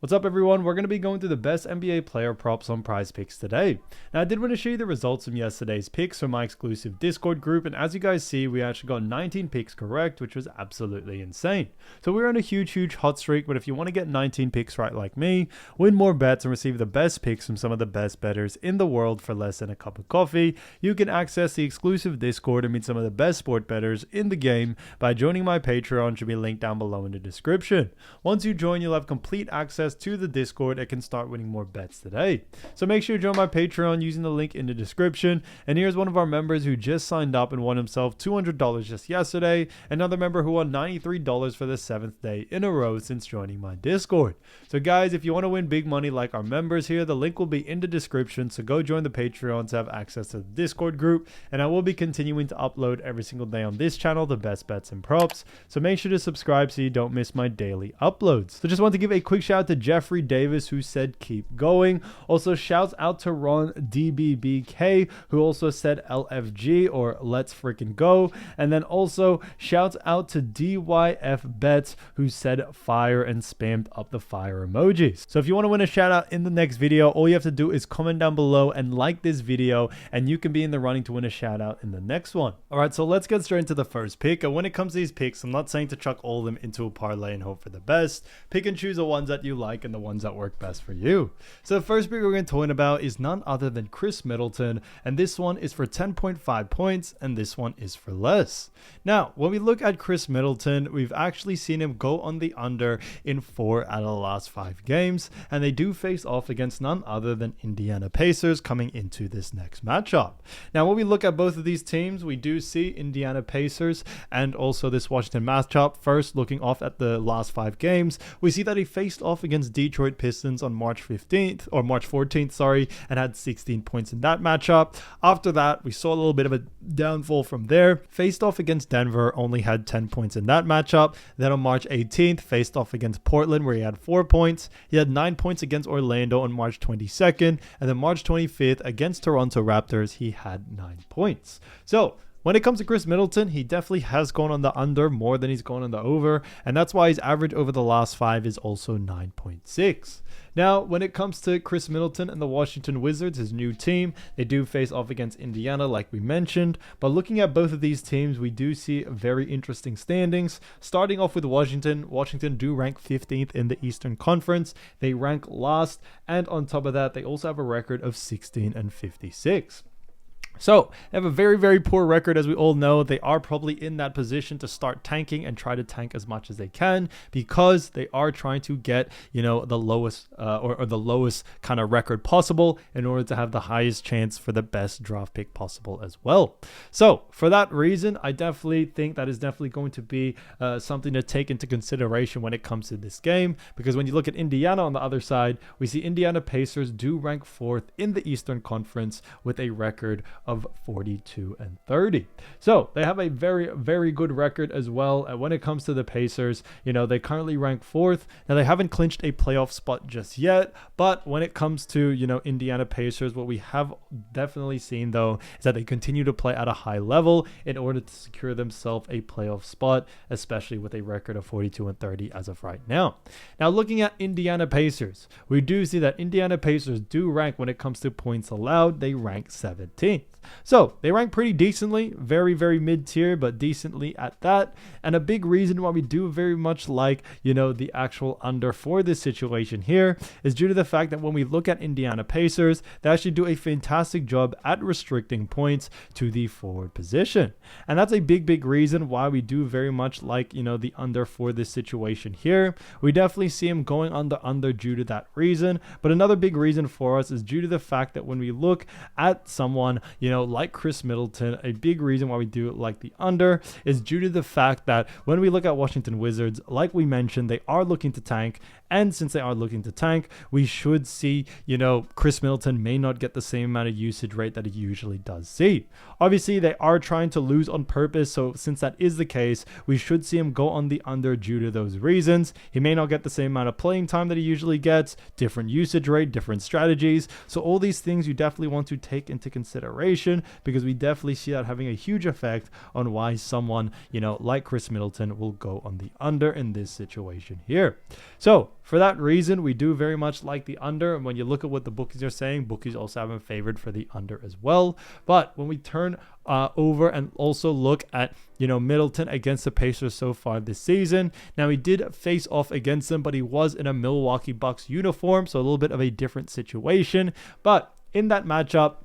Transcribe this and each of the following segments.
What's up, everyone? We're going to be going through the best NBA player props on Prizepicks today. Now, I did want to show you the results from yesterday's picks from my exclusive Discord group, and as you guys see, we actually got 19 picks correct, which was absolutely insane. So we're on a huge hot streak, but if you want to get 19 picks right like me, win more bets and receive the best picks from some of the best bettors in the world for less than a cup of coffee, you can access the exclusive Discord and meet some of the best sport bettors in the game by joining my Patreon, which will be linked down below in the description. Once you join, you'll have complete access to the Discord and can start winning more bets today. So make sure you join my Patreon using the link in the description. And here's one of our members who just signed up and won himself $200 just yesterday. Another member who won $93 for the 7th day in a row since joining my Discord. So guys, if you want to win big money like our members here, the link will be in the description. So go join the Patreon to have access to the Discord group. And I will be continuing to upload every single day on this channel the best bets and props. So make sure to subscribe so you don't miss my daily uploads. So just want to give a quick shout out to Jeffrey Davis, who said keep going. Also shouts out to Ron DBBK, who also said LFG or let's freaking go. And then also shouts out to DYF Bets, who said fire and spammed up the fire emojis. So if you want to win a shout out in the next video, all you have to do is comment down below and like this video, and you can be in the running to win a shout out in the next one. All right, so let's get straight into the first pick. And when it comes to these picks, I'm not saying to chuck all of them into a parlay and hope for the best. Pick and choose the ones that you like and the ones that work best for you. So the first pick we're going to talk about is none other than Chris Middleton, and this one is for 10.5 points and this one is for less. Now when we look at Chris Middleton, we've actually seen him go on the under in 4 out of the last 5 games, and they do face off against none other than Indiana Pacers coming into this next matchup. Now when we look at both of these teams, we do see Indiana Pacers and also this Washington matchup. First, looking off at the last 5 games, we see that he faced off against Detroit Pistons on March 14th, sorry, and had 16 points in that matchup. After that, we saw a little bit of a downfall from there. Faced off against Denver, only had 10 points in that matchup. Then on March 18th, faced off against Portland, where he had 4 points. He had 9 points against Orlando on March 22nd, and then March 25th against Toronto Raptors, he had 9 points. So when it comes to Chris Middleton, he definitely has gone on the under more than he's gone on the over, and that's why his average over the last 5 is also 9.6. Now, when it comes to Chris Middleton and the Washington Wizards, his new team, they do face off against Indiana like we mentioned, but looking at both of these teams, we do see very interesting standings. Starting off with Washington do rank 15th in the Eastern Conference. They rank last, and on top of that, they also have a record of 16-56. So they have a very poor record, as we all know. They are probably in that position to start tanking and try to tank as much as they can, because they are trying to get, the lowest or the lowest kind of record possible in order to have the highest chance for the best draft pick possible as well. So for that reason, I definitely think that is definitely going to be something to take into consideration when it comes to this game, because when you look at Indiana on the other side, we see Indiana Pacers do rank 4th in the Eastern Conference with a record of 42-30. So they have a very good record as well. When it comes to the Pacers, they currently rank 4th. Now they haven't clinched a playoff spot just yet, but when it comes to Indiana Pacers, what we have definitely seen though is that they continue to play at a high level in order to secure themselves a playoff spot, especially with a record of 42-30 as of right now. Now looking at Indiana Pacers, we do see that Indiana Pacers do rank, when it comes to points allowed, they rank 17th. So they rank pretty decently, very mid-tier, but decently at that. And a big reason why we do very much like, the actual under for this situation here is due to the fact that when we look at Indiana Pacers, they actually do a fantastic job at restricting points to the forward position. And that's a big reason why we do very much like, the under for this situation here. We definitely see him going on the under due to that reason. But another big reason for us is due to the fact that when we look at someone, like Chris Middleton, a big reason why we do like the under is due to the fact that when we look at Washington Wizards, like we mentioned, they are looking to tank. And since they are looking to tank, we should see, Chris Middleton may not get the same amount of usage rate that he usually does see. Obviously, they are trying to lose on purpose. So since that is the case, we should see him go on the under due to those reasons. He may not get the same amount of playing time that he usually gets, different usage rate, different strategies. So all these things you definitely want to take into consideration, because we definitely see that having a huge effect on why someone, like Chris Middleton will go on the under in this situation here. So for that reason, we do very much like the under. And when you look at what the bookies are saying, bookies also have him favored for the under as well. But when we turn over and also look at, Middleton against the Pacers so far this season. Now, he did face off against them, but he was in a Milwaukee Bucks uniform, so a little bit of a different situation. But in that matchup,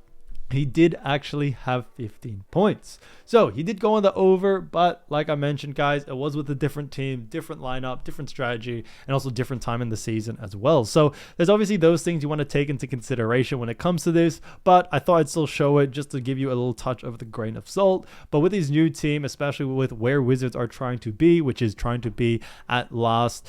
he did actually have 15 points. So he did go on the over, but like I mentioned, guys, it was with a different team, different lineup, different strategy, and also different time in the season as well. So there's obviously those things you want to take into consideration when it comes to this, but I thought I'd still show it just to give you a little touch of the grain of salt. But with his new team, especially with where Wizards are trying to be, which is trying to be at last,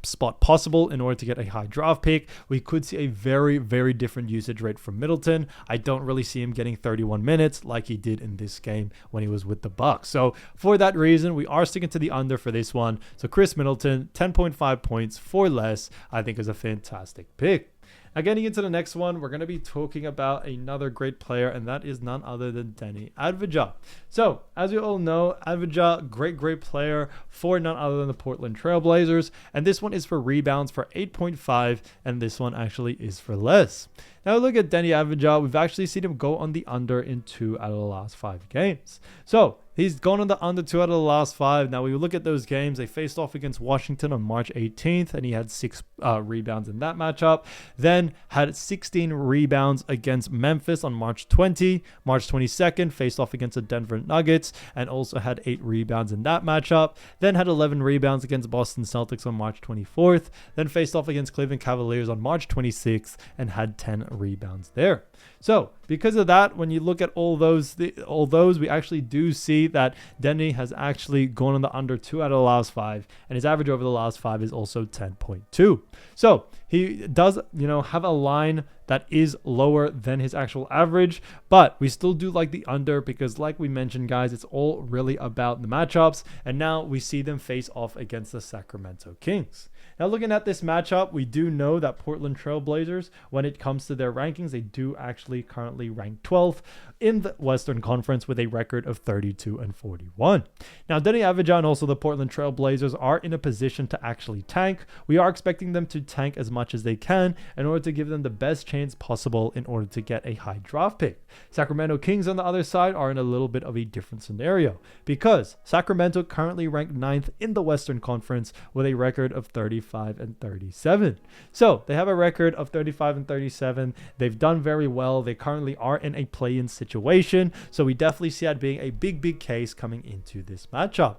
spot possible in order to get a high draft pick, we could see a very, very different usage rate from Middleton. I don't really see him getting 31 minutes like he did in this game when he was with the Bucks. So for that reason, we are sticking to the under for this one. So Chris Middleton, 10.5 points for less, I think is a fantastic pick. Now, getting into the next one, we're going to be talking about another great player, and that is none other than Avdija. So, as you all know, Avdija, great player for none other than the Portland Trail Blazers. And this one is for rebounds for 8.5, and this one actually is for less. Now, look at Avdija. We've actually seen him go on the under in 2 out of the last 5 games. So, he's gone on the under 2 out of the last 5. Now, we look at those games. They faced off against Washington on March 18th, and he had 6 rebounds in that matchup. Then had 16 rebounds against Memphis on March 20. March 22nd, faced off against the Denver Nuggets, and also had 8 rebounds in that matchup. Then had 11 rebounds against Boston Celtics on March 24th. Then faced off against Cleveland Cavaliers on March 26th, and had 10 rebounds there. So because of that, when you look at all those, we actually do see that Denny has actually gone on the under 2 out of the last 5, and his average over the last 5 is also 10.2. So he does, have a line that is lower than his actual average, but we still do like the under because, like we mentioned, guys, it's all really about the matchups, and now we see them face off against the Sacramento Kings. Now, looking at this matchup, we do know that Portland Trail Blazers, when it comes to their rankings, they do actually currently rank 12th in the Western Conference with a record of 32-41. Now, Denny Avdija and also the Portland Trail Blazers are in a position to actually tank. We are expecting them to tank as much as they can in order to give them the best chance possible in order to get a high draft pick. Sacramento Kings, on the other side, are in a little bit of a different scenario because Sacramento currently ranked 9th in the Western Conference with a record of 35-37. So they have a record of 35-37. They've done very well. They currently are in a play-in situation. So we definitely see that being a big case coming into this matchup.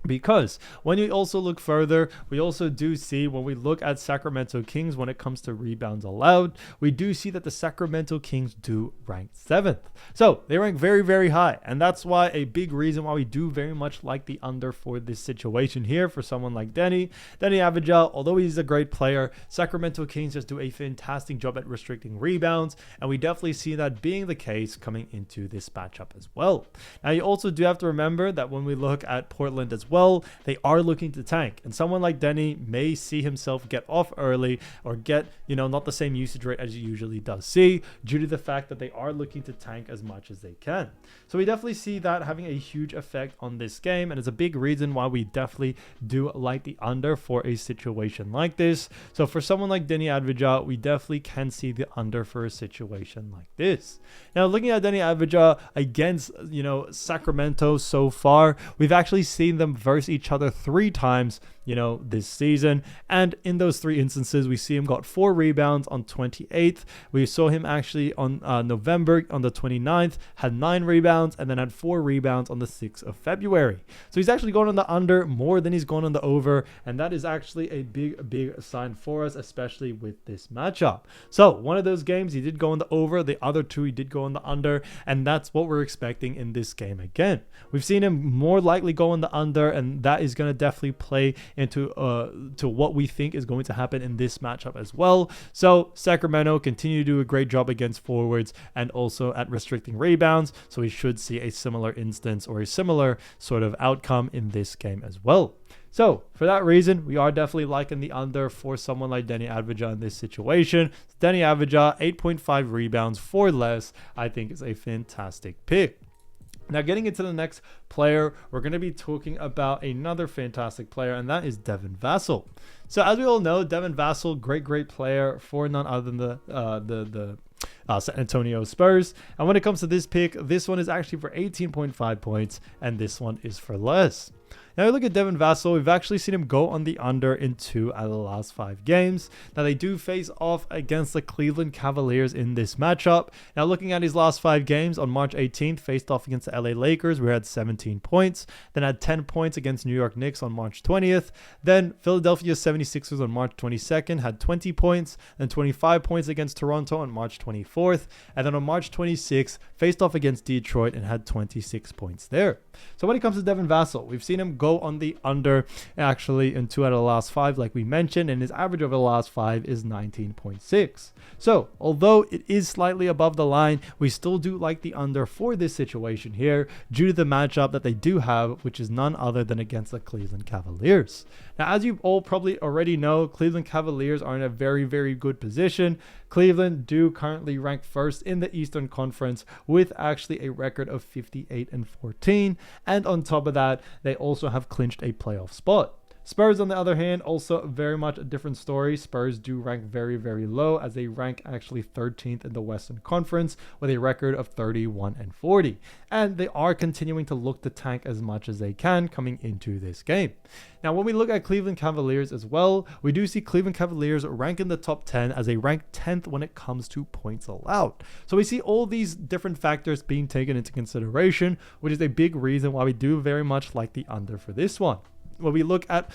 Because when you also look further, we also do see when we look at Sacramento Kings when it comes to rebounds allowed, we do see that the Sacramento Kings do rank 7th. So they rank very high. And that's why a big reason why we do very much like the under for this situation here for someone like Denny Avdija. Although he's a great player, Sacramento Kings just do a fantastic job at restricting rebounds. And we definitely see that being the case coming into this matchup as well. Now, you also do have to remember that when we look at Portland as well, they are looking to tank, and someone like Denny may see himself get off early or get, not the same usage rate as he usually does see due to the fact that they are looking to tank as much as they can. So we definitely see that having a huge effect on this game, and it's a big reason why we definitely do like the under for a situation like this. So for someone like Denny Avdija, we definitely can see the under for a situation like this. Now, looking at Denny Avdija against, Sacramento so far, we've actually seen them versus each other 3 times, this season. And in those 3 instances, we see him got 4 rebounds on 28th. We saw him actually on November on the 29th, had 9 rebounds, and then had 4 rebounds on the 6th of February. So he's actually gone on the under more than he's gone on the over. And that is actually a big sign for us, especially with this matchup. So one of those games, he did go on the over. The other 2, he did go on the under. And that's what we're expecting in this game again. We've seen him more likely go on the under, and that is going to definitely play into to what we think is going to happen in this matchup as well. So Sacramento continue to do a great job against forwards and also at restricting rebounds. So we should see a similar instance or a similar sort of outcome in this game as well. So for that reason, we are definitely liking the under for someone like Denny Avdija in this situation. Denny Avdija, 8.5 rebounds for less, I think is a fantastic pick. Now, getting into the next player, we're going to be talking about another fantastic player, and that is Devin Vassell. So, as we all know, Devin Vassell, great player for none other than the San Antonio Spurs. And when it comes to this pick, this one is actually for 18.5 points, and this one is for less. Now, look at Devin Vassell. We've actually seen him go on the under in 2 out of the last 5 games. Now, they do face off against the Cleveland Cavaliers in this matchup. Now, looking at his last 5 games, on March 18th, faced off against the LA Lakers, where he had 17 points. Then had 10 points against New York Knicks on March 20th. Then Philadelphia 76ers on March 22nd, had 20 points. Then 25 points against Toronto on March 24th. And then on March 26th, faced off against Detroit and had 26 points there. So when it comes to Devin Vassell, we've seen him go on the under actually in 2 out of the last 5, like we mentioned, and his average over the last 5 is 19.6. So although it is slightly above the line, we still do like the under for this situation here due to the matchup that they do have, which is none other than against the Cleveland Cavaliers. Now, as you all probably already know, Cleveland Cavaliers are in a very good position. Cleveland do currently rank first in the Eastern Conference with actually a record of 58-14. And on top of that, they also have clinched a playoff spot. Spurs, on the other hand, also very much a different story. Spurs do rank very low, as they rank actually 13th in the Western Conference with a record of 31-40. And they are continuing to look to tank as much as they can coming into this game. Now, when we look at Cleveland Cavaliers as well, we do see Cleveland Cavaliers rank in the top 10 as they rank 10th when it comes to points allowed. So we see all these different factors being taken into consideration, which is a big reason why we do very much like the under for this one. When we look at,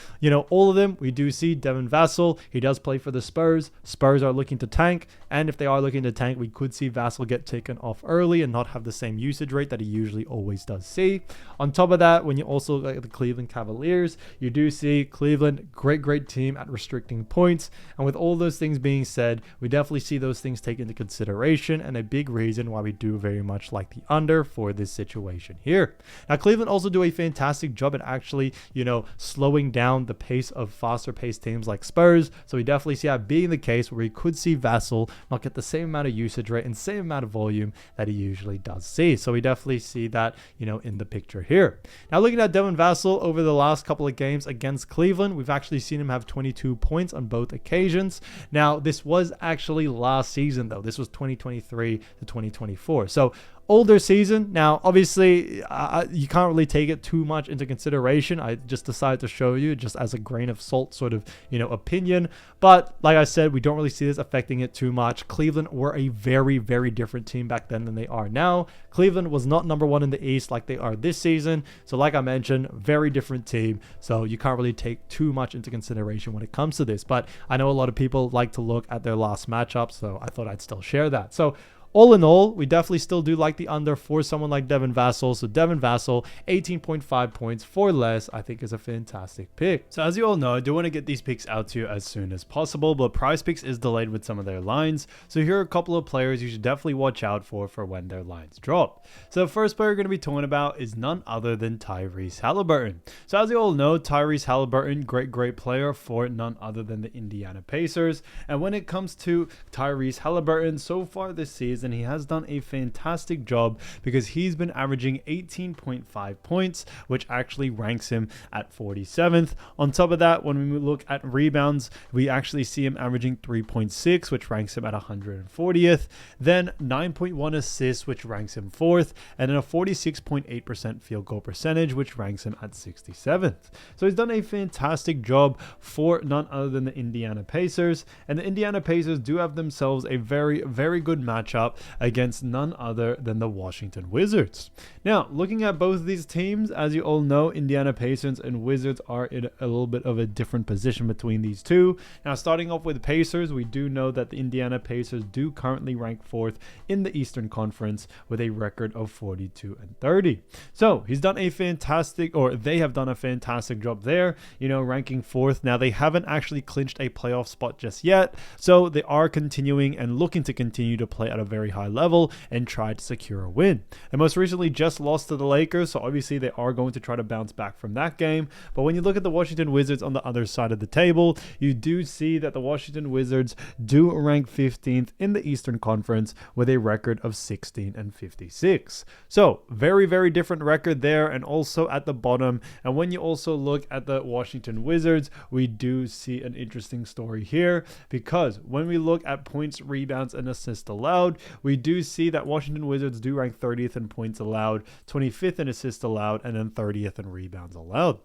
all of them, we do see Devin Vassell. He does play for the Spurs. Spurs are looking to tank. And if they are looking to tank, we could see Vassell get taken off early and not have the same usage rate that he usually always does see. On top of that, when you also look at the Cleveland Cavaliers, you do see Cleveland, great team at restricting points. And with all those things being said, we definitely see those things taken into consideration, and a big reason why we do very much like the under for this situation here. Now, Cleveland also do a fantastic job at actually, slowing down the pace of faster paced teams like Spurs. So we definitely see that being the case, where we could see Vassell not get the same amount of usage rate and same amount of volume that he usually does see. So we definitely see that, in the picture here. Now, looking at Devin Vassell over the last couple of games against Cleveland, we've actually seen him have 22 points on both occasions. Now, this was actually last season, though. This was 2023 to 2024. So older season. Now, obviously, you can't really take it too much into consideration. I just decided to show you just as a grain of salt sort of, opinion. But like I said, we don't really see this affecting it too much. Cleveland were a very different team back then than they are now. Cleveland was not number 1 in the East like they are this season. So like I mentioned, very different team. So you can't really take too much into consideration when it comes to this. But I know a lot of people like to look at their last matchup, so I thought I'd still share that. So all in all, we definitely still do like the under for someone like Devin Vassell. So Devin Vassell, 18.5 points for less, I think is a fantastic pick. So as you all know, I do want to get these picks out to you as soon as possible, but Prizepicks is delayed with some of their lines. So here are a couple of players you should definitely watch out for when their lines drop. So the first player we're going to be talking about is none other than Tyrese Haliburton. So as you all know, Tyrese Haliburton, great player for none other than the Indiana Pacers. And when it comes to Tyrese Haliburton, so far this season, he has done a fantastic job because he's been averaging 18.5 points, which actually ranks him at 47th. On top of that, when we look at rebounds, we actually see him averaging 3.6, which ranks him at 140th. Then 9.1 assists, which ranks him 4th, and then a 46.8% field goal percentage, which ranks him at 67th. So he's done a fantastic job for none other than the Indiana Pacers, and the Indiana Pacers do have themselves a very good matchup against none other than the Washington Wizards. Now, looking at both of these teams, as you all know, Indiana Pacers and Wizards are in a little bit of a different position between these two. Now, starting off with Pacers, we do know that the Indiana Pacers do currently rank 4th in the Eastern Conference with a record of 42-30. So he's done a fantastic, or they have done a fantastic job there, ranking 4th. Now, they haven't actually clinched a playoff spot just yet, so they are continuing and looking to continue to play at a very very high level and try to secure a win. They most recently just lost to the Lakers, so obviously they are going to try to bounce back from that game. But when you look at the Washington Wizards on the other side of the table, you do see that the Washington Wizards do rank 15th in the Eastern Conference with a record of 16-56. So very, very different record there, and also at the bottom. And when you also look at the Washington Wizards, we do see an interesting story here, because when we look at points, rebounds, and assists allowed, we do see that Washington Wizards do rank 30th in points allowed, 25th in assists allowed, and then 30th in rebounds allowed.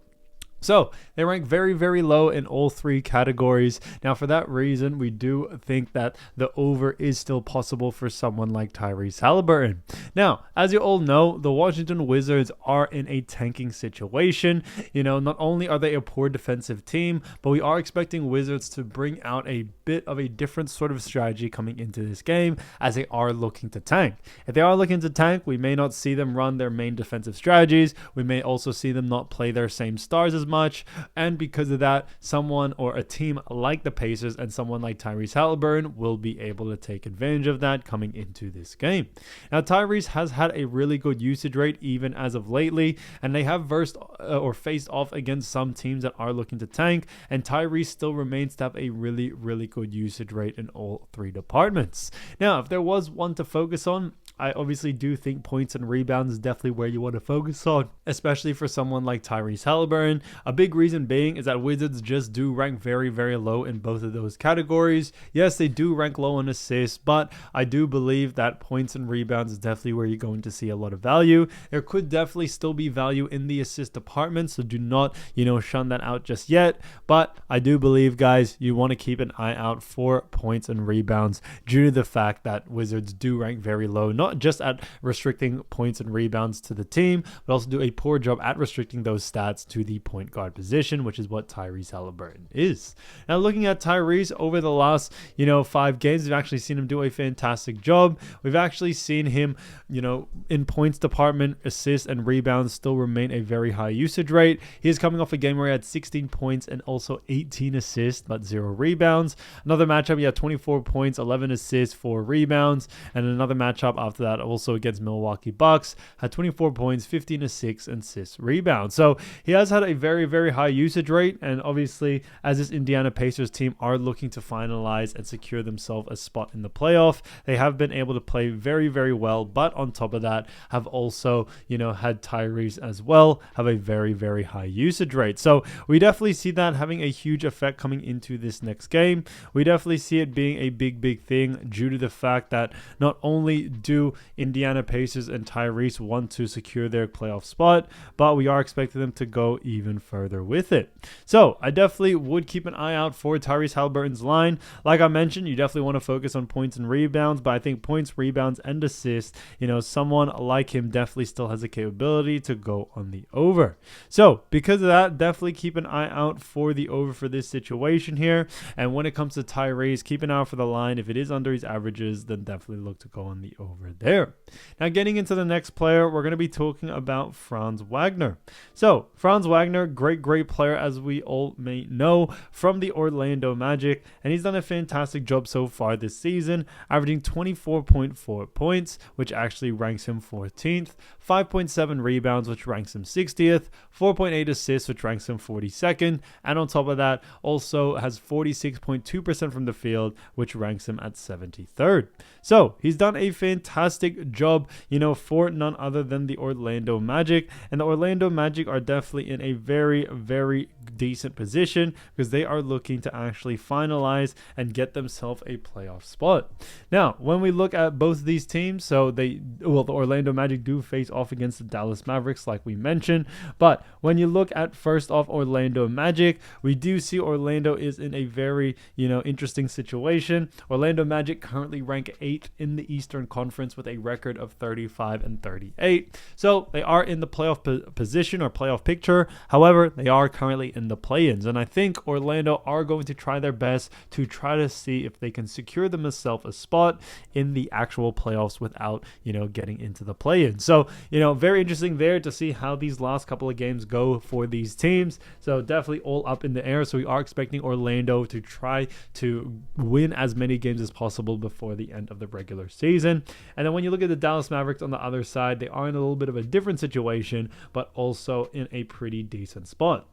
So they rank very, very low in all three categories. Now, for that reason, we do think that the over is still possible for someone like Tyrese Haliburton. Now, as you all know, the Washington Wizards are in a tanking situation. Not only are they a poor defensive team, but we are expecting Wizards to bring out a bit of a different sort of strategy coming into this game, as they are looking to tank. If they are looking to tank, we may not see them run their main defensive strategies. We may also see them not play their same stars as much, and because of that, someone or a team like the Pacers and someone like Tyrese Haliburton will be able to take advantage of that coming into this game. Now, Tyrese has had a really good usage rate even as of lately, and they have faced off against some teams that are looking to tank, and Tyrese still remains to have a really, really good usage rate in all three departments. Now, if there was one to focus on, I obviously do think points and rebounds is definitely where you want to focus on, especially for someone like Tyrese Haliburton. A big reason being is that Wizards just do rank very, very low in both of those categories. Yes, they do rank low on assists, but I do believe that points and rebounds is definitely where you're going to see a lot of value. There could definitely still be value in the assist department, so do not, shun that out just yet. But I do believe, guys, you want to keep an eye out for points and rebounds due to the fact that Wizards do rank very low, not just at restricting points and rebounds to the team, but also do a poor job at restricting those stats to the point guard position, which is what Tyrese Haliburton is. Now, looking at Tyrese over the last, 5 games, we've actually seen him do a fantastic job. We've actually seen him, in points department, assists and rebounds still remain a very high usage rate. He is coming off a game where he had 16 points and also 18 assists, but 0 rebounds. Another matchup, he had 24 points, 11 assists, 4 rebounds, and another matchup after that also against Milwaukee Bucks, had 24 points, 15 assists, and 6 rebounds. So he has had a very, very high usage rate, and obviously as this Indiana Pacers team are looking to finalize and secure themselves a spot in the playoff, they have been able to play very, very well, but on top of that have also, had Tyrese as well have a very, very high usage rate. So we definitely see that having a huge effect coming into this next game. We definitely see it being a big, big thing due to the fact that not only do Indiana Pacers and Tyrese want to secure their playoff spot, but we are expecting them to go even further with it. So I definitely would keep an eye out for Tyrese Haliburton's line. Like I mentioned, you definitely want to focus on points and rebounds, but I think points, rebounds, and assists, someone like him definitely still has the capability to go on the over. So because of that, definitely keep an eye out for the over for this situation here. And when it comes to Tyrese, keep an eye out for the line. If it is under his averages, then definitely look to go on the over there. Now, getting into the next player, we're going to be talking about Franz Wagner. So Franz Wagner, great player, as we all may know, from the Orlando Magic, and he's done a fantastic job so far this season, averaging 24.4 points, which actually ranks him 14th, 5.7 rebounds, which ranks him 60th, 4.8 assists, which ranks him 42nd, and on top of that, also has 46.2% from the field, which ranks him at 73rd. So he's done a fantastic job, for none other than the Orlando Magic, and the Orlando Magic are definitely in a very, very decent position because they are looking to actually finalize and get themselves a playoff spot. Now, when we look at both of these teams, so the Orlando Magic do face off against the Dallas Mavericks, like we mentioned, but when you look at first off Orlando Magic, we do see Orlando is in a very, interesting situation. Orlando Magic currently rank 8 in the Eastern Conference with a record of 35-38. So they are in the playoff position or playoff picture. However, However, they are currently in the play-ins, and I think Orlando are going to try their best to try to see if they can secure themselves a spot in the actual playoffs without, getting into the play-in. So, very interesting there to see how these last couple of games go for these teams. So definitely all up in the air. So we are expecting Orlando to try to win as many games as possible before the end of the regular season. And then when you look at the Dallas Mavericks on the other side, they are in a little bit of a different situation, but also in a pretty decent spot,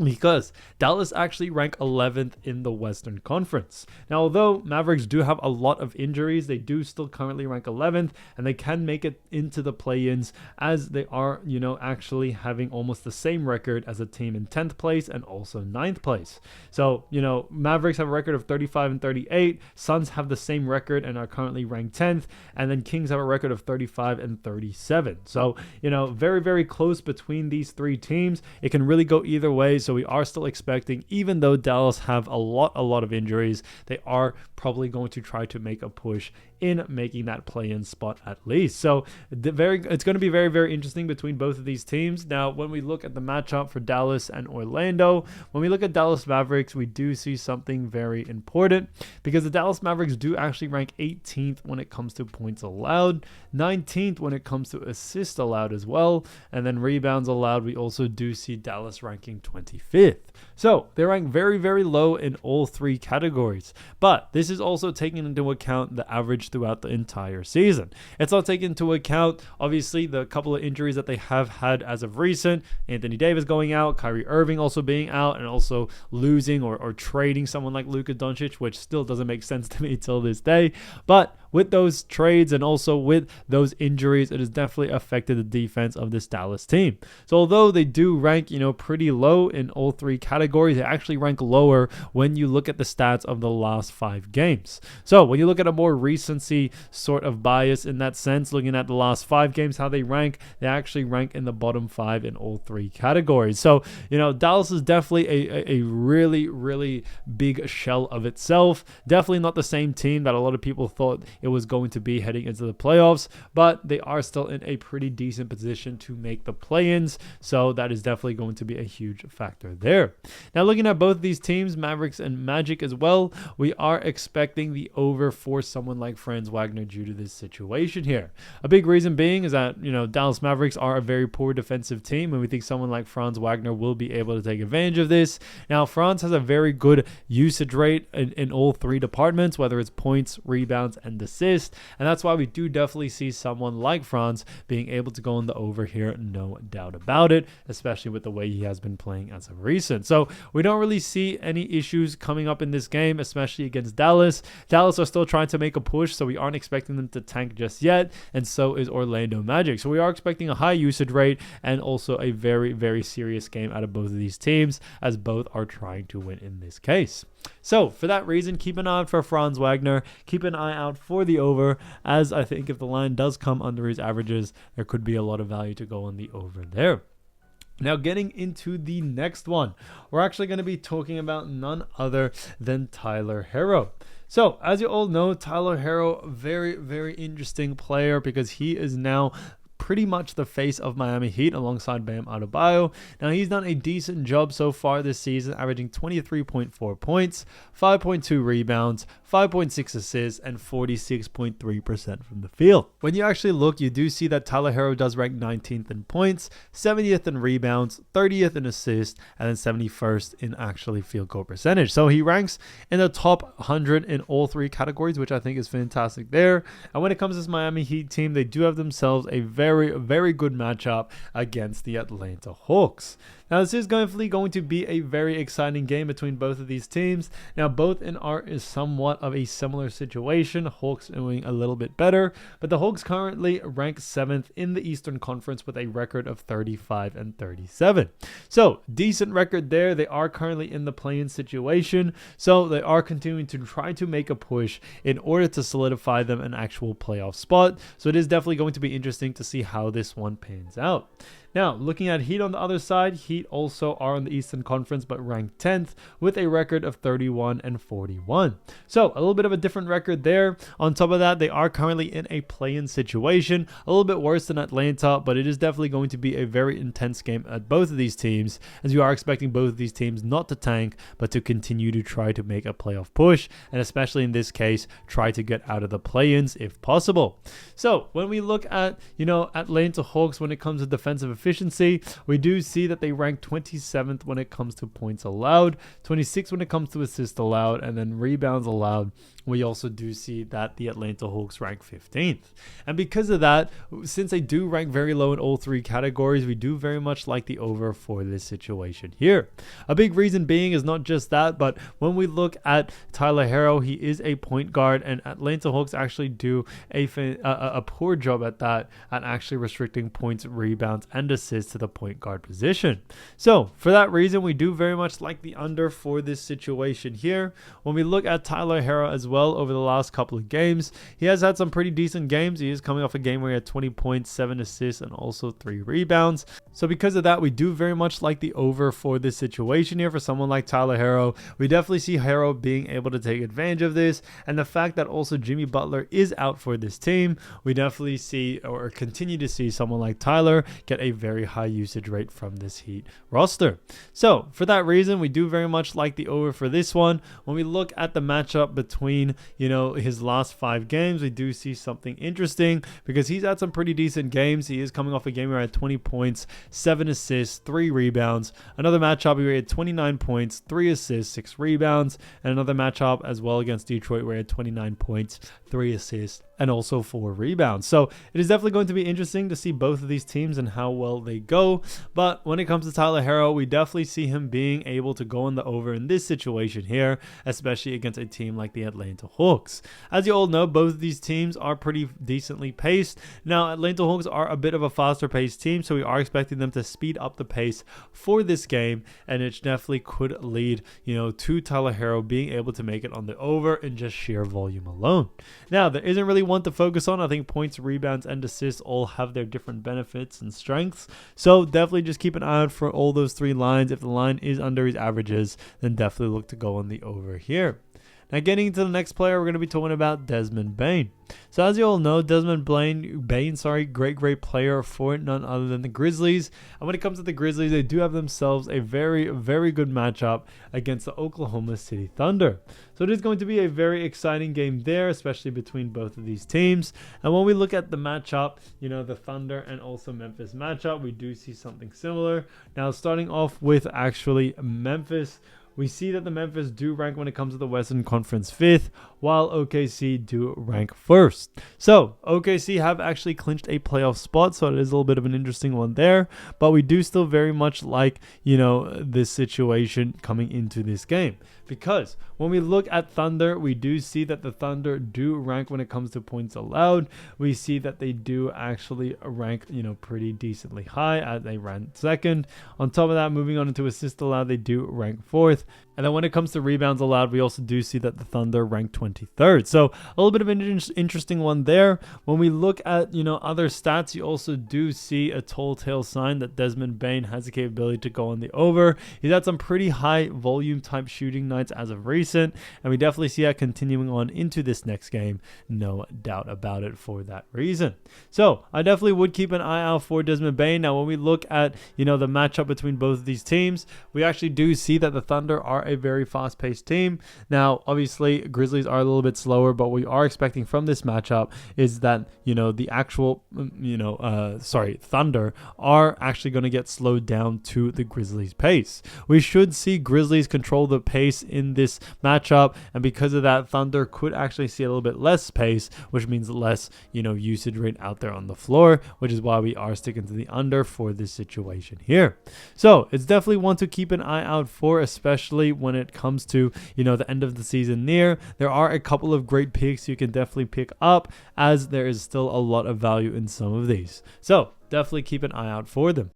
because Dallas actually rank 11th in the Western Conference. Now, although Mavericks do have a lot of injuries, they do still currently rank 11th, and they can make it into the play-ins, as they are, actually having almost the same record as a team in 10th place and also 9th place. So, Mavericks have a record of 35 and 38. Suns have the same record and are currently ranked 10th, and then Kings have a record of 35 and 37. So, very, very close between these three teams. It can really go either way. So we are still expecting, even though Dallas have a lot of injuries, they are probably going to try to make a push in making that play-in spot at least. So it's going to be very, very interesting between both of these teams. Now, when we look at the matchup for Dallas and Orlando, when we look at Dallas Mavericks, we do see something very important, because the Dallas Mavericks do actually rank 18th when it comes to points allowed, 19th when it comes to assists allowed as well, and then rebounds allowed. We also do see Dallas ranking 25th. So they rank very, very low in all three categories, but this is also taking into account the average throughout the entire season. It's not taking into account, obviously, the couple of injuries that they have had as of recent. Anthony Davis going out, Kyrie Irving also being out, and also losing or trading someone like Luka Doncic, which still doesn't make sense to me till this day. But with those trades and also with those injuries, it has definitely affected the defense of this Dallas team. So although they do rank, pretty low in all three categories, they actually rank lower when you look at the stats of the last 5 games. So when you look at a more recency sort of bias in that sense, looking at the last 5 games, how they actually rank in the bottom 5 in all 3 categories. So, Dallas is definitely a really, really big shell of itself. Definitely not the same team that a lot of people thought it was going to be heading into the playoffs, but they are still in a pretty decent position to make the play-ins. So that is definitely going to be a huge factor there. Now, looking at both these teams, Mavericks and Magic as well, we are expecting the over for someone like Franz Wagner due to this situation here. A big reason being is that, Dallas Mavericks are a very poor defensive team, and we think someone like Franz Wagner will be able to take advantage of this. Now, Franz has a very good usage rate in all 3 departments, whether it's points, rebounds, and assists, and that's why we do definitely see someone like Franz being able to go on the over here, no doubt about it, especially with the way he has been playing as of recent. So we don't really see any issues coming up in this game, especially against Dallas. Dallas are still trying to make a push, so we aren't expecting them to tank just yet, and so is Orlando Magic. So we are expecting a high usage rate and also a very, very serious game out of both of these teams, as both are trying to win in this case. So for that reason, keep an eye out for Franz Wagner. Keep an eye out for the over, as I think if the line does come under his averages, there could be a lot of value to go on the over there. Now, getting into the next one, we're actually going to be talking about none other than Tyler Herro. So, as you all know, Tyler Herro, very, very interesting player, because he is now pretty much the face of Miami Heat alongside Bam Adebayo. Now, he's done a decent job so far this season, averaging 23.4 points, 5.2 rebounds, 5.6 assists, and 46.3% from the field. When you actually look, you do see that Tyler Herro does rank 19th in points, 70th in rebounds, 30th in assists, and then 71st in actually field goal percentage. So he ranks in the top 100 in all 3 categories, which I think is fantastic there. And when it comes to this Miami Heat team, they do have themselves a very, very good matchup against the Atlanta Hawks. Now, this is definitely going to be a very exciting game between both of these teams. Now, both in art is somewhat of a similar situation. Hawks doing a little bit better, but the Hawks currently rank 7th in the Eastern Conference with a record of 35 and 37. So, decent record there. They are currently in the play-in situation, so they are continuing to try to make a push in order to solidify them an actual playoff spot. So, it is definitely going to be interesting to see how this one pans out. Now, looking at Heat on the other side, Heat Heat also are in the Eastern Conference, but ranked 10th with a record of 31-41. So a little bit of a different record there. On top of that, they are currently in a play-in situation, a little bit worse than Atlanta, but it is definitely going to be a very intense game at both of these teams, as you are expecting both of these teams not to tank, but to continue to try to make a playoff push, and especially in this case, try to get out of the play-ins if possible. So when we look at, Atlanta Hawks when it comes to defensive efficiency, we do see that they rank 27th when it comes to points allowed, 26th when it comes to assists allowed, and then rebounds allowed. We also do see that the Atlanta Hawks rank 15th. And because of that, since they do rank very low in all three categories, we do very much like the over for this situation here. A big reason being is not just that, but when we look at Tyler Herro, he is a point guard, and Atlanta Hawks actually do a poor job at that, at actually restricting points, rebounds, and assists to the point guard position. So for that reason, we do very much like the under for this situation here. When we look at Tyler Herro as well over the last couple of games, he has had some pretty decent games. He is coming off a game where he had 20 points, 7 assists, and also 3 rebounds. So because of that, we do very much like the over for this situation here for someone like Tyler Herro. We definitely see Herro being able to take advantage of this, and the fact that also Jimmy Butler is out for this team, we definitely see or continue to see someone like Tyler get a very high usage rate from this Heat roster. So for that reason, we do very much like the over for this one. When we look at the matchup between his last 5 games, we do see something interesting because he's had some pretty decent games. He is coming off a game where he had 20 points, 7 assists, 3 rebounds. Another matchup where he had 29 points, 3 assists, 6 rebounds, and another matchup as well against Detroit where he had 29 points, 3 assists, and also 4 rebounds. So it is definitely going to be interesting to see both of these teams and how well they go. But when it comes to Tyler Herro, we definitely see him being able to go on the over in this situation here, especially against a team like the Atlanta Hawks. As you all know, both of these teams are pretty decently paced. Now, Atlanta Hawks are a bit of a faster paced team, so we are expecting them to speed up the pace for this game, and it definitely could lead, to Tyler Herro being able to make it on the over in just sheer volume alone. Now, there isn't really one to focus on. I think points, rebounds, and assists all have their different benefits and strengths. So definitely just keep an eye out for all those 3 lines. If the line is under his averages, then definitely look to go on the over here. Now, getting into the next player, we're going to be talking about Desmond Bane. So as you all know, Desmond Bane, great player for none other than the Grizzlies. And when it comes to the Grizzlies, they do have themselves a very, very good matchup against the Oklahoma City Thunder. So it is going to be a very exciting game there, especially between both of these teams. And when we look at the matchup, the Thunder and also Memphis matchup, we do see something similar. Now, starting off with actually Memphis, we see that the Memphis do rank when it comes to the Western Conference 5th, while OKC do rank 1st. So OKC have actually clinched a playoff spot, so it is a little bit of an interesting one there. But we do still very much like, this situation coming into this game. Because when we look at Thunder, we do see that the Thunder do rank when it comes to points allowed. We see that they do actually rank, pretty decently high, as they rank 2nd. On top of that, moving on into assists allowed, they do rank 4th. And then when it comes to rebounds allowed, we also do see that the Thunder rank 23rd. So a little bit of an interesting one there. When we look at, other stats, you also do see a telltale sign that Desmond Bane has the capability to go on the over. He's had some pretty high volume type shooting nights as of recent, and we definitely see that continuing on into this next game. No doubt about it for that reason. So I definitely would keep an eye out for Desmond Bane. Now, when we look at, the matchup between both of these teams, we actually do see that the Thunder are a very fast-paced team. Now, obviously, Grizzlies are a little bit slower, but what we are expecting from this matchup is that, the actual, Thunder are actually going to get slowed down to the Grizzlies' pace. We should see Grizzlies control the pace in this matchup, and because of that, Thunder could actually see a little bit less pace, which means less, usage rate out there on the floor, which is why we are sticking to the under for this situation here. So it's definitely one to keep an eye out for, especially when it comes to, the end of the season near. There are a couple of great picks you can definitely pick up, as there is still a lot of value in some of these. So definitely keep an eye out for them.